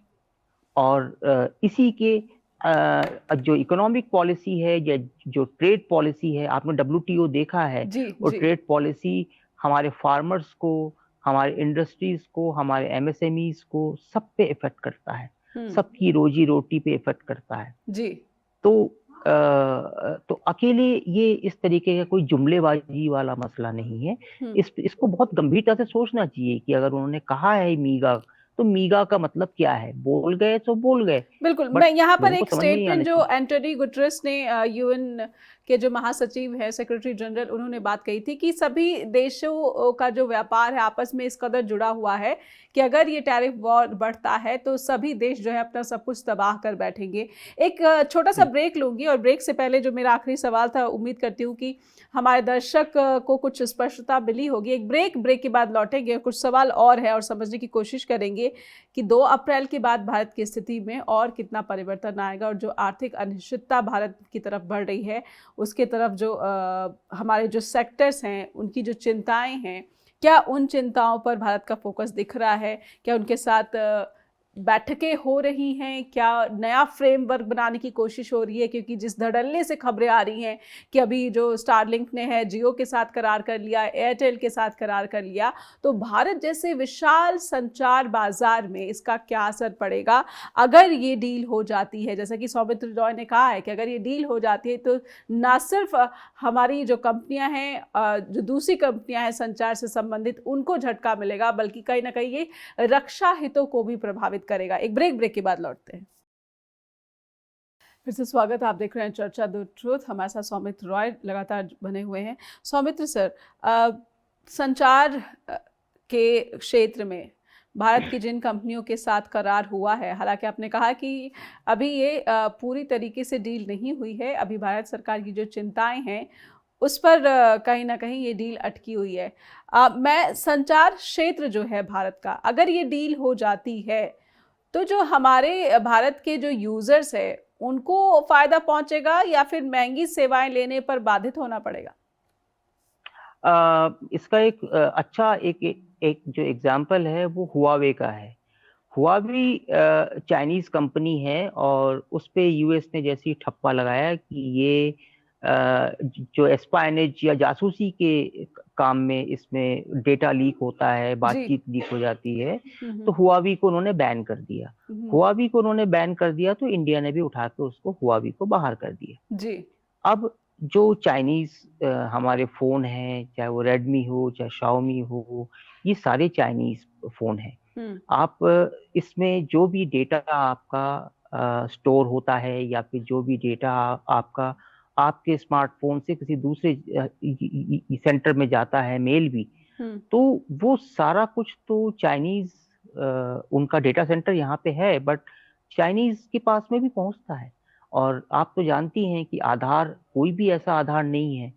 और इसी के जो इकोनॉमिक पॉलिसी है या जो ट्रेड पॉलिसी है, आपने डब्ल्यूटीओ देखा है, जी और जी। ट्रेड पॉलिसी हमारे फार्मर्स को, हमारे इंडस्ट्रीज को, हमारे एमएसएमईज को, सब पे इफेक्ट करता है, सबकी रोजी रोटी पे इफेक्ट करता है। जी। तो तो अकेले ये इस तरीके का कोई जुमलेबाजी वाला मसला नहीं है। इसको बहुत गंभीरता से सोचना चाहिए कि अगर उन्होंने कहा है मीगा, तो मीगा का मतलब क्या है? बोल गए तो बोल गए, बिल्कुल। बट मैं यहाँ पर लोगों को एक समझ में नहीं आना स्टेटमेंट जो चाहिए। एंटोनी गुटरेस ने, यूएन के जो महासचिव है, सेक्रेटरी जनरल, उन्होंने बात कही थी कि सभी देशों का जो व्यापार है आपस में इस कदर जुड़ा हुआ है कि अगर ये टैरिफ वॉर बढ़ता है तो सभी देश जो है अपना सब कुछ तबाह कर बैठेंगे। एक छोटा सा ब्रेक लूंगी, और ब्रेक से पहले जो मेरा आखिरी सवाल था, उम्मीद करती हूँ कि हमारे दर्शक को कुछ स्पष्टता मिली होगी। एक ब्रेक के बाद लौटेंगे, कुछ सवाल और है और समझने की कोशिश करेंगे कि 2 अप्रैल के बाद भारत की स्थिति में और कितना परिवर्तन आएगा, और जो आर्थिक अनिश्चितता भारत की तरफ बढ़ रही है उसके तरफ जो हमारे जो सेक्टर्स हैं उनकी जो चिंताएं हैं, क्या उन चिंताओं पर भारत का फोकस दिख रहा है? क्या उनके साथ बैठकें हो रही हैं? क्या नया फ्रेमवर्क बनाने की कोशिश हो रही है? क्योंकि जिस धड़ल्ले से खबरें आ रही हैं कि अभी जो स्टारलिंक ने है जियो के साथ करार कर लिया, एयरटेल के साथ करार कर लिया, तो भारत जैसे विशाल संचार बाजार में इसका क्या असर पड़ेगा अगर ये डील हो जाती है? जैसा कि सौमित्र रॉय ने कहा है कि अगर ये डील हो जाती है तो ना सिर्फ हमारी जो कंपनियां हैं, जो दूसरी कंपनियां हैं संचार से संबंधित, उनको झटका मिलेगा, बल्कि कहीं ना कहीं ये रक्षा हितों को भी प्रभावित करेगा। एक ब्रेक के बाद लौटते हैं। फिर से स्वागत है, आप देख रहे हैं चर्चा द ट्रूथ। हमारे साथ सौमित्र रॉय लगातार बने हुए हैं। सौमित्र सर, संचार के क्षेत्र में भारत की जिन कंपनियों के साथ करार हुआ है, हालांकि आपने कहा कि अभी ये पूरी तरीके से डील नहीं हुई है, अभी भारत सरकार की जो चिंताएं हैं उस पर कहीं ना कहीं ये डील अटकी हुई है। मैं संचार क्षेत्र जो है भारत का, अगर ये डील हो जाती है तो जो हमारे भारत के जो यूजर्स है उनको फायदा पहुंचेगा या फिर महंगी सेवाएं लेने पर बाधित होना पड़ेगा? इसका एक अच्छा एक जो एग्जाम्पल है वो हुआवे का है। हुआवी चाइनीज कंपनी है, और उस पे यूएस ने जैसी ठप्पा लगाया कि ये जो एस्पायनेज या जासूसी के काम में इसमें डेटा लीक होता है, बातचीत लीक हो जाती है, तो हुआवी को उन्होंने बैन कर दिया। हुआवी को उन्होंने बैन कर दिया तो इंडिया ने भी उठा के उसको हुआवी को बाहर कर दिया। जी। अब जो चाइनीज हमारे फोन हैं, चाहे वो रेडमी हो चाहे शाओमी हो, ये सारे चाइनीज फोन हैं। आप इसमें जो भी डेटा आपका स्टोर होता है, या फिर जो भी डेटा आपका आपके स्मार्टफोन से किसी दूसरे सेंटर में जाता है, मेल भी, तो वो सारा कुछ तो चाइनीज, उनका डेटा सेंटर यहाँ पे है, बट चाइनीज के पास में भी पहुंचता है। और आप तो जानती हैं कि आधार, कोई भी ऐसा आधार नहीं है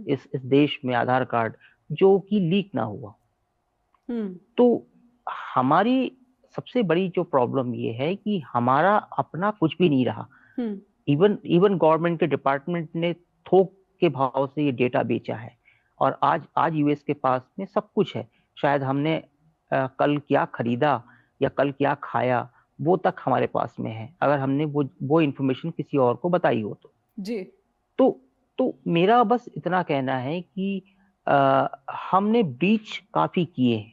इस देश में, आधार कार्ड, जो कि लीक ना हुआ। तो हमारी सबसे बड़ी जो प्रॉब्लम ये है कि हमारा अपना कुछ भी नहीं रहा। इवन गवर्नमेंट के डिपार्टमेंट ने थोक के भाव से ये डेटा बेचा है, और आज यूएस के पास में सब कुछ है। शायद हमने कल क्या खरीदा या कल क्या खाया वो तक हमारे पास में है, अगर हमने वो इंफॉर्मेशन किसी और को बताई हो तो। जी। तो मेरा बस इतना कहना है कि हमने ब्रीच काफी किए हैं,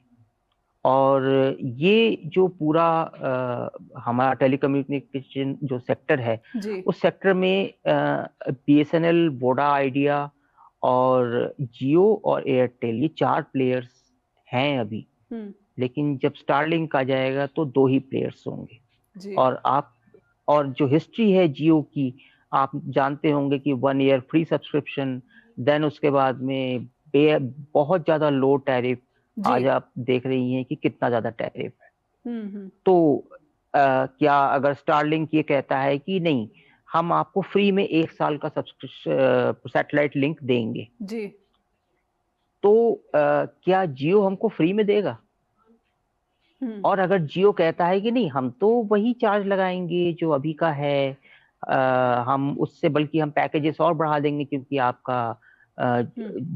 और ये जो पूरा हमारा टेलीकम्युनिकेशन जो सेक्टर है, जी। उस सेक्टर में बीएसएनएल, वोडा आइडिया और जियो और एयरटेल, ये 4 प्लेयर्स हैं अभी। लेकिन जब स्टारलिंक आ जाएगा तो 2 ही प्लेयर्स होंगे। जी और जो हिस्ट्री है जियो की, आप जानते होंगे कि 1 ईयर फ्री सब्सक्रिप्शन, देन उसके बाद में बहुत ज्यादा लो टैरिफ। जी आज आप देख रही हैं कि कितना ज्यादा टैरिफ है। हम्म तो क्या अगर स्टारलिंक ये कहता है कि नहीं, हम आपको फ्री में 1 साल का सब्सक्रिप्शन सैटेलाइट लिंक देंगे, जी तो क्या जियो हमको फ्री में देगा? और अगर जियो कहता है कि नहीं, हम तो वही चार्ज लगाएंगे जो अभी का है, हम उससे बल्कि हम पैकेजेस और बढ़ा देंगे, क्योंकि आपका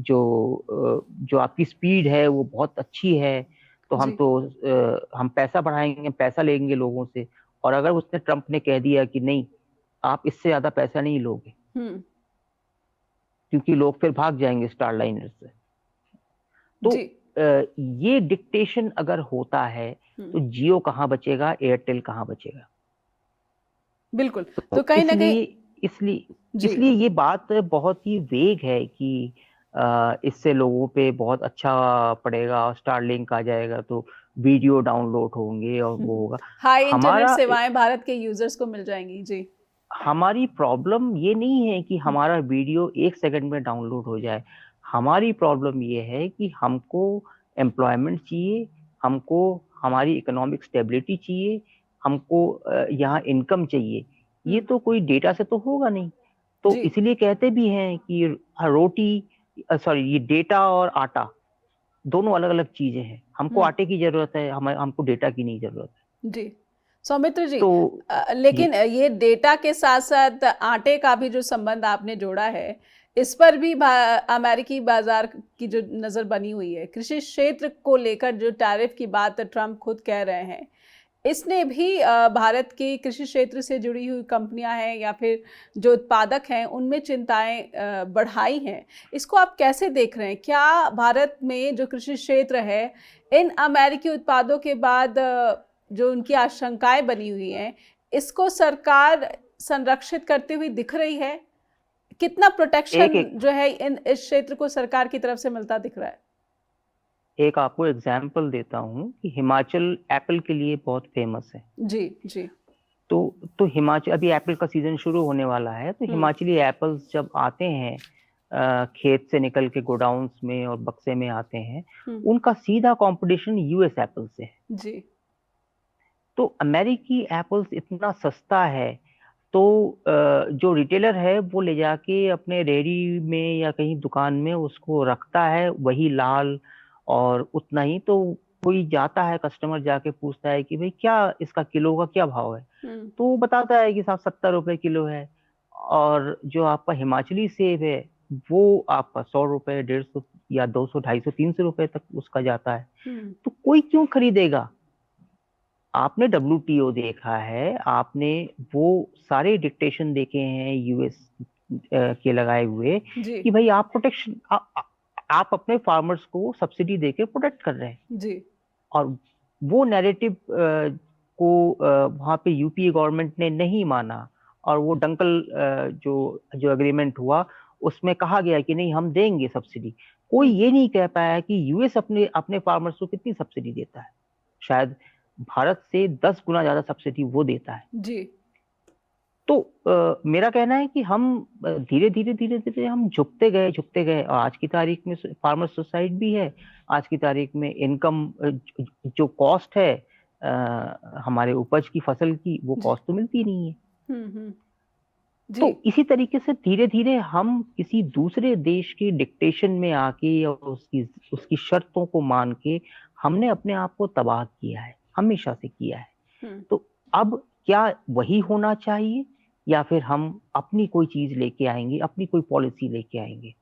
जो आपकी स्पीड है वो बहुत अच्छी है, तो जी हम पैसा बढ़ाएंगे, पैसा लेंगे लोगों से। और अगर उसने, ट्रम्प ने कह दिया कि नहीं, आप इससे ज्यादा पैसा नहीं लोगे, क्योंकि लोग फिर भाग जाएंगे स्टारलाइनर से। तो जी ये डिक्टेशन अगर होता है तो जियो कहाँ बचेगा, एयरटेल कहाँ बचेगा? बिल्कुल। तो कहीं ना कहीं इसलिए जी इसलिए ये बात बहुत ही वेग है कि इससे लोगों पे बहुत अच्छा पड़ेगा, और स्टारलिंक आ जाएगा तो वीडियो डाउनलोड होंगे और वो होगा। हाई इंटरनेट हमारा सेवाएं भारत के यूजर्स को मिल जाएंगी। जी हमारी प्रॉब्लम ये नहीं है कि हमारा वीडियो 1 सेकंड में डाउनलोड हो जाए। हमारी प्रॉब्लम ये है कि हमको एम्प्लॉयमेंट चाहिए, हमको हमारी इकोनॉमिक स्टेबिलिटी चाहिए, हमको यहाँ इनकम चाहिए। ये तो कोई डेटा से तो होगा नहीं। तो जी इसलिए कहते भी हैं कि रोटी, सॉरी, ये डेटा और आटा दोनों अलग अलग चीजें हैं। हमको आटे की जरूरत है, हमको डेटा की नहीं जरूरत है। जी सौमित्र जी, तो लेकिन ये डेटा के साथ साथ आटे का भी जो संबंध आपने जोड़ा है, इस पर भी अमेरिकी बाजार की जो नजर बनी हुई है, कृषि क्षेत्र को लेकर जो टैरिफ की बात ट्रम्प खुद कह रहे हैं, इसने भी भारत की कृषि क्षेत्र से जुड़ी हुई कंपनियां हैं या फिर जो उत्पादक हैं उनमें चिंताएं बढ़ाई हैं। इसको आप कैसे देख रहे हैं? क्या भारत में जो कृषि क्षेत्र है इन अमेरिकी उत्पादों के बाद जो उनकी आशंकाएं बनी हुई हैं, इसको सरकार संरक्षित करते हुए दिख रही है? कितना प्रोटेक्शन जो है इस क्षेत्र को सरकार की तरफ से मिलता दिख रहा है? एक आपको एग्जाम्पल देता हूँ कि हिमाचल एप्पल के लिए बहुत फेमस है। जी जी तो हिमाचल, अभी एप्पल का सीजन शुरू होने वाला है, तो हिमाचली एप्पल्स जब आते हैं खेत से निकल के गोडाउन्स में और बक्से में आते हैं, उनका सीधा कंपटीशन यूएस एप्पल से है। जी तो अमेरिकी एप्पल्स इतना सस्ता है, तो जो रिटेलर है वो ले जाके अपने रेहड़ी में या कहीं दुकान में उसको रखता है, वही लाल, और उतना ही। तो कोई जाता है, कस्टमर जाके पूछता है कि भाई क्या इसका किलो का क्या भाव है, तो वो बताता है कि साहब 70 रुपए किलो है। और जो आपका हिमाचली सेब है वो आपका 100 रुपए, 150 या 200, 250, 300 रुपए तक उसका जाता है। तो कोई क्यों खरीदेगा? आपने WTO देखा है, आपने वो सारे डिक्टेशन देखे हैं यूएस के लगाए हुए, कि भाई आप प्रोटेक्शन, आप अपने फार्मर्स को सब्सिडी देके प्रोटेक्ट कर रहे हैं। जी और वो नैरेटिव को वहां पे यूपीए गवर्नमेंट ने नहीं माना, और वो डंकल जो एग्रीमेंट हुआ उसमें कहा गया कि नहीं, हम देंगे सब्सिडी। कोई ये नहीं कह पाया कि यूएस अपने अपने फार्मर्स को कितनी सब्सिडी देता है। शायद भारत से 10 गुना ज्यादा सब्सिडी वो देता है। जी तो मेरा कहना है कि हम धीरे धीरे हम झुकते गए, और आज की तारीख में फार्मर सुसाइड भी है। आज की तारीख में इनकम, जो कॉस्ट है हमारे उपज की, फसल की, वो कॉस्ट तो मिलती नहीं है। तो इसी तरीके से धीरे धीरे हम किसी दूसरे देश के डिक्टेशन में आके और उसकी शर्तों को मान के हमने अपने आप को तबाह किया है, हमेशा से किया है। तो अब क्या वही होना चाहिए, या फिर हम अपनी कोई चीज लेके आएंगे, अपनी कोई पॉलिसी लेके आएंगे?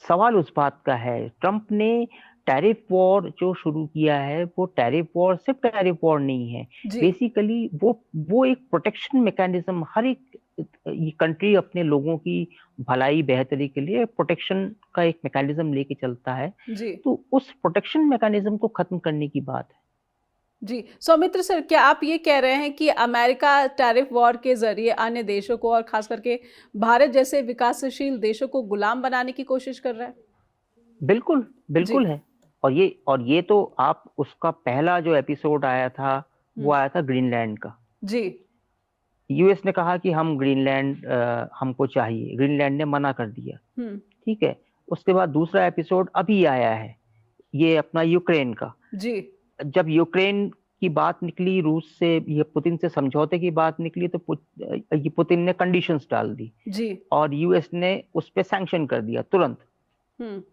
सवाल उस बात का है। ट्रम्प ने टैरिफ वॉर जो शुरू किया है, वो टैरिफ वॉर सिर्फ टैरिफ वॉर नहीं है, बेसिकली वो एक प्रोटेक्शन मैकेनिज्म, हर एक कंट्री अपने लोगों की भलाई बेहतरी के लिए प्रोटेक्शन का एक मैकेनिज्म लेके चलता है। तो उस प्रोटेक्शन मैकेनिज्म को खत्म करने की बात है। जी, सौमित्र सर, क्या आप ये कह रहे हैं कि अमेरिका टैरिफ वॉर के ज़रिए अन्य देशों को और ख़ास करके भारत जैसे विकासशील देशों को गुलाम बनाने की कोशिश कर रहा है? बिल्कुल, जी। बिल्कुल है। और ये तो आप उसका पहला जो एपिसोड आया था, वो हुँ। आया था ग्रीनलैंड का। जी। यूएस ने कहा कि हम ग्रीनलैंड हमको चाहिए, ग्रीनलैंड ने मना कर दिया। हुँ। ठीक है। उसके बाद दूसरा एपिसोड अभी आया है, ये अपना यूक्रेन का। जी। जब यूक्रेन की बात निकली, रूस से, ये पुतिन से समझौते की बात निकली, तो ये पुतिन ने कंडीशंस डाल दी जी। और यूएस ने उस पे सैंक्शन कर दिया तुरंत। हुँ।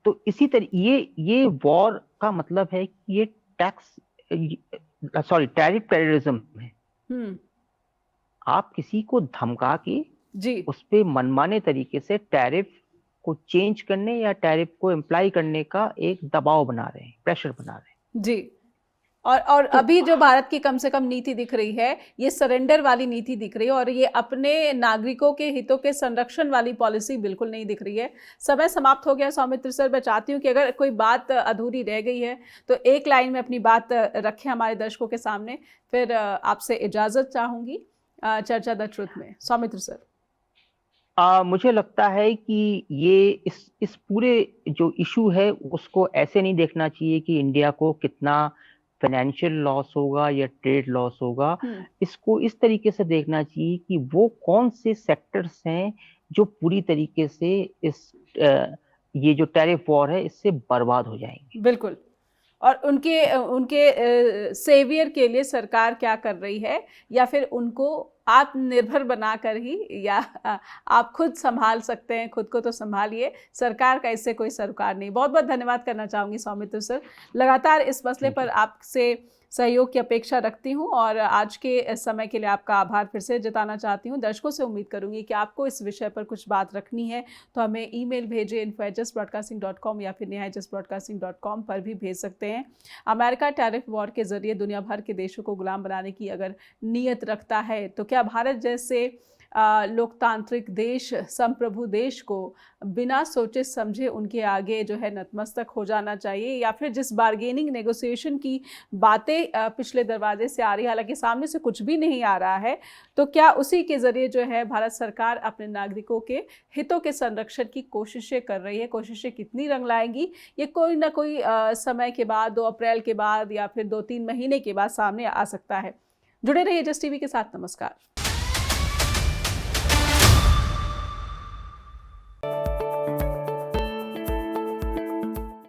तो इसी तरह ये वॉर का मतलब है कि ये टैक्स टैरिफ टेररिज्म है। हुँ। आप किसी को धमका के जी। उस पे मनमाने तरीके से टैरिफ को चेंज करने या टैरिफ को इम्प्लाई करने का एक दबाव बना रहे हैं, प्रेशर बना रहे हैं। जी। और तो अभी जो भारत की कम से कम नीति दिख रही है, ये सरेंडर वाली नीति दिख रही है और ये अपने नागरिकों के हितों के संरक्षण वाली पॉलिसी बिल्कुल नहीं दिख रही है। समय समाप्त हो गया सौमित्र सर, मैं चाहती हूँ कि अगर कोई बात अधूरी रह गई है तो एक लाइन में अपनी बात रखें हमारे दर्शकों के सामने, फिर आपसे इजाज़त चाहूँगी चर्चा द ट्रुथ में। सौमित्र सर। मुझे लगता है कि ये इस पूरे जो इशू है उसको ऐसे नहीं देखना चाहिए कि इंडिया को कितना फाइनेंशियल लॉस होगा या ट्रेड लॉस होगा। हुँ। इसको इस तरीके से देखना चाहिए कि वो कौन से सेक्टर्स हैं जो पूरी तरीके से ये जो टैरिफ वॉर है इससे बर्बाद हो जाएंगे। बिल्कुल। और उनके सेवियर के लिए सरकार क्या कर रही है, या फिर उनको आत्मनिर्भर बनाकर ही, या आप खुद संभाल सकते हैं, खुद को तो संभालिए, सरकार का इससे कोई सरोकार नहीं। बहुत बहुत धन्यवाद करना चाहूँगी सौमित्र सर। लगातार इस मसले थैंक पर यू। आपसे सहयोग की अपेक्षा रखती हूँ और आज के समय के लिए आपका आभार फिर से जताना चाहती हूँ। दर्शकों से उम्मीद करूँगी कि आपको इस विषय पर कुछ बात रखनी है तो हमें ईमेल भेजें info@justbroadcasting.com या फिर neha@justbroadcasting.com पर भी भेज सकते हैं। अमेरिका टैरिफ वॉर के जरिए दुनिया भर के देशों को गुलाम बनाने की अगर नीयत रखता है तो क्या भारत जैसे लोकतांत्रिक देश, संप्रभु देश को बिना सोचे समझे उनके आगे जो है नतमस्तक हो जाना चाहिए, या फिर जिस बार्गेनिंग नेगोशिएशन की बातें पिछले दरवाजे से आ रही है, हालांकि सामने से कुछ भी नहीं आ रहा है, तो क्या उसी के ज़रिए जो है भारत सरकार अपने नागरिकों के हितों के संरक्षण की कोशिशें कर रही है। कोशिशें कितनी रंग लाएंगी, ये कोई ना कोई समय के बाद, 2 अप्रैल के बाद या फिर 2-3 महीने के बाद सामने आ सकता है। जुड़े रहिए जस टीवी के साथ। नमस्कार।